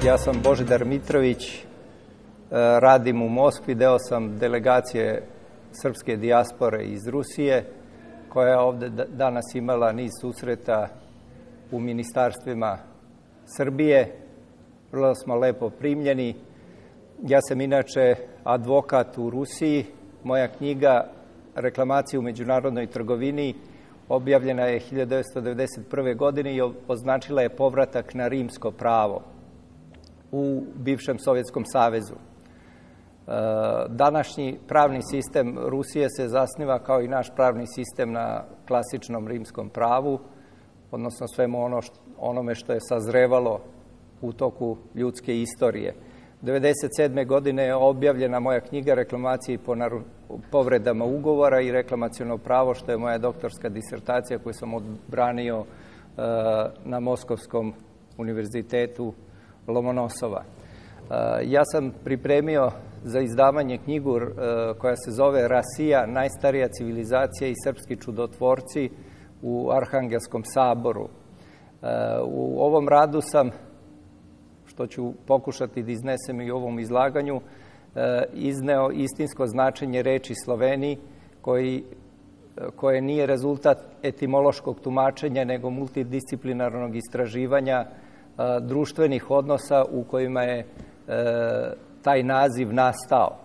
Ja sam Božidar Mitrović, radim u Moskvi, deo sam delegacije srpske dijaspore iz Rusije, koja je ovde danas imala niz susreta u ministarstvima Srbije. Vrlo smo lepo primljeni. Ja sam inače advokat u Rusiji. Moja knjiga Reklamacija u međunarodnoj trgovini objavljena je 1991. godine i označila je povratak na rimsko pravo u bivšem Sovjetskom savezu. Današnji pravni sistem Rusije se zasniva kao i naš pravni sistem na klasičnom rimskom pravu, odnosno svemu onome što je sazrevalo u toku ljudske istorije. 1997. godine je objavljena moja knjiga Reklamacije po povredama ugovora i reklamaciono pravo, što je moja doktorska disertacija koju sam odbranio na Moskovskom univerzitetu Lomonosova. Ja sam pripremio za izdavanje knjigu koja se zove Rasija, najstarija civilizacija i srpski čudotvorci u Arhangelskom saboru. U ovom radu sam, što ću pokušati da iznesem i u ovom izlaganju, izneo istinsko značenje reči Sloveni, koje nije rezultat etimološkog tumačenja, nego multidisciplinarnog istraživanja društvenih odnosa u kojima je taj naziv nastao.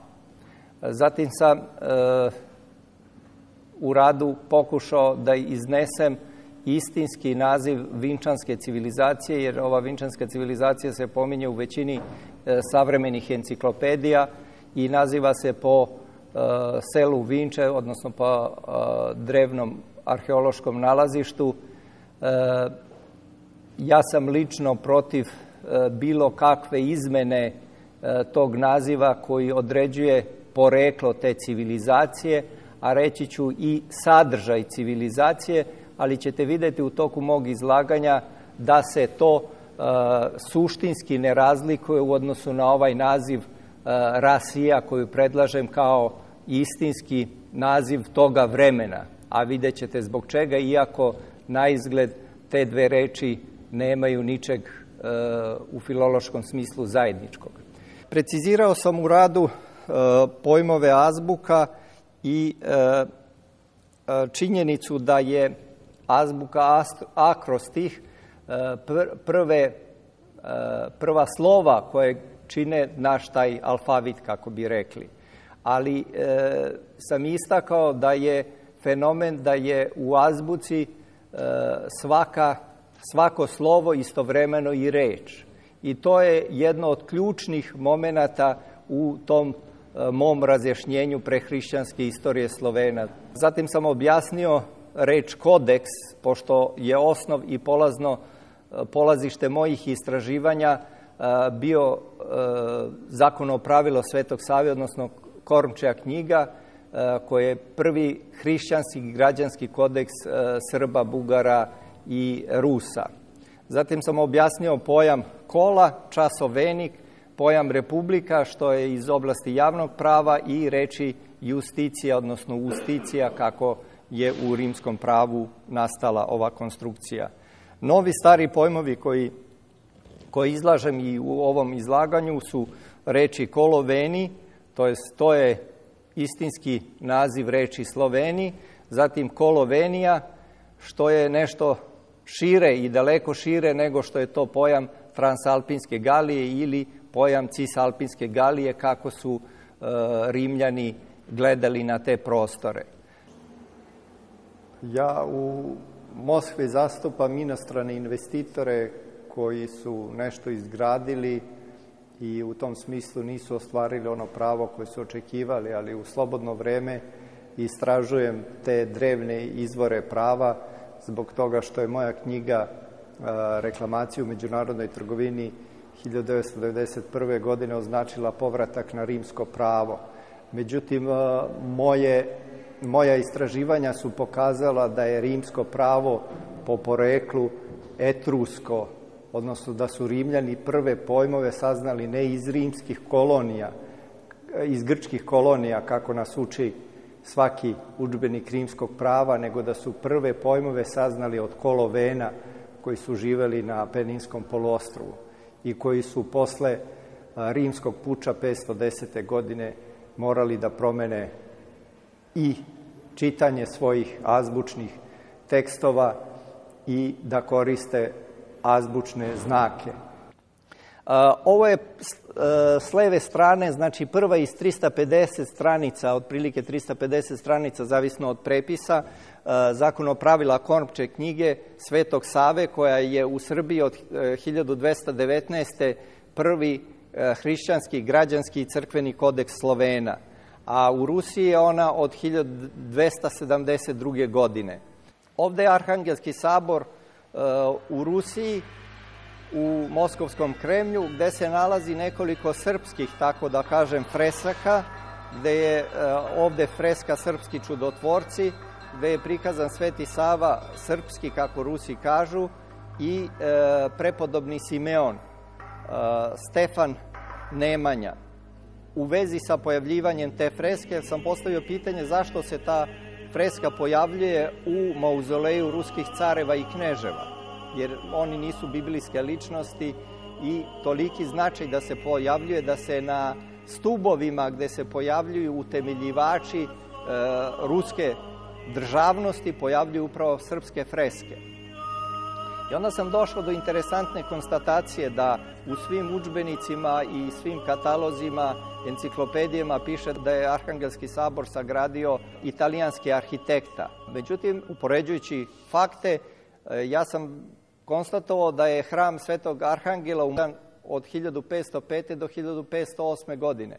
Zatim sam u radu pokušao da iznesem istinski naziv vinčanske civilizacije, jer ova vinčanska civilizacija se pominje u većini savremenih enciklopedija i naziva se po selu Vinče, odnosno po drevnom arheološkom nalazištu. Ja sam lično protiv bilo kakve izmene tog naziva koji određuje poreklo te civilizacije, a reći ću i sadržaj civilizacije, ali ćete vidjeti u toku mog izlaganja da se to suštinski ne razlikuje u odnosu na ovaj naziv Rasija koju predlažem kao istinski naziv toga vremena. A vidjet ćete zbog čega, iako na izgled te dve reči nemaju ničeg u filološkom smislu zajedničkog. Precizirao sam u radu pojmove azbuka i činjenicu da je azbuka akrostih prva slova koje čine naš taj alfavit, kako bi rekli. Ali sam istakao da je fenomen da je u azbuci svako slovo istovremeno i reč. I to je jedno od ključnih momenata u tom mom razjašnjenju prehrišćanske istorije Slovena. Zatim sam objasnio reč kodeks, pošto je osnov i polazište mojih istraživanja bio zakonopravilo Svetog Save, odnosno Kornčija knjiga, koji je prvi hrišćanski građanski kodeks Srba, Bugara i Rusa. Zatim sam objasnio pojam kola, časovenik, pojam republika, što je iz oblasti javnog prava, i reči justicija, odnosno usticija, kako je u rimskom pravu nastala ova konstrukcija. Novi stari pojmovi koji izlažem i u ovom izlaganju su reči koloveni, to je istinski naziv reči Sloveni, zatim kolovenija, što je nešto šire i daleko šire nego što je to pojam Transalpinske Galije ili pojam Cisalpinske Galije, kako su Rimljani gledali na te prostore. Ja u Moskvi zastupam inostrane investitore koji su nešto izgradili i u tom smislu nisu ostvarili ono pravo koje su očekivali, ali u slobodno vreme istražujem te drevne izvore prava, zbog toga što je moja knjiga Reklamacija u međunarodnoj trgovini 1991. godine označila povratak na rimsko pravo. Međutim, moja istraživanja su pokazala da je rimsko pravo po poreklu etrusko, odnosno da su Rimljani prve pojmove saznali ne iz rimskih kolonija, iz grčkih kolonija, kako nas uči svaki udžbenik rimskog prava, nego da su prve pojmove saznali od kolovena koji su živeli na Apeninskom poluostrvu. i koji su posle rimskog puča 510. godine morali da promene i čitanje svojih azbučnih tekstova i da koriste azbučne znake. Ovo je s leve strane, znači prva iz 350 stranica, otprilike 350 stranica, zavisno od prepisa, zakonopravila Kornpče knjige Svetog Save, koja je u Srbiji od 1219. prvi hrišćanski, građanski i crkveni kodeks Slovena, a u Rusiji je ona od 1272. godine. Ovde je Arhangelski sabor u Rusiji, u Moskovskom Kremlju, gde se nalazi nekoliko srpskih, tako da kažem, fresaka, gde je ovde freska Srpski čudotvorci, gde je prikazan Sveti Sava srpski, kako Rusi kažu, i prepodobni Simeon, Stefan Nemanja. U vezi sa pojavljivanjem te freske sam postavio pitanje zašto se ta freska pojavljuje u mauzoleju ruskih careva i kneževa, jer oni nisu biblijske ličnosti i toliki značaj da se pojavljuje, da se na stubovima gde se pojavljuju utemeljivači ruske državnosti pojavljuju upravo srpske freske. I onda sam došao do interesantne konstatacije da u svim udžbenicima i svim katalozima, enciklopedijama piše da je Arhangelski sabor sagradio italijanski arhitekta. Međutim, upoređujući fakte, ja sam konstatovao da je hram Svetog Arhangela od 1505. do 1508. godine.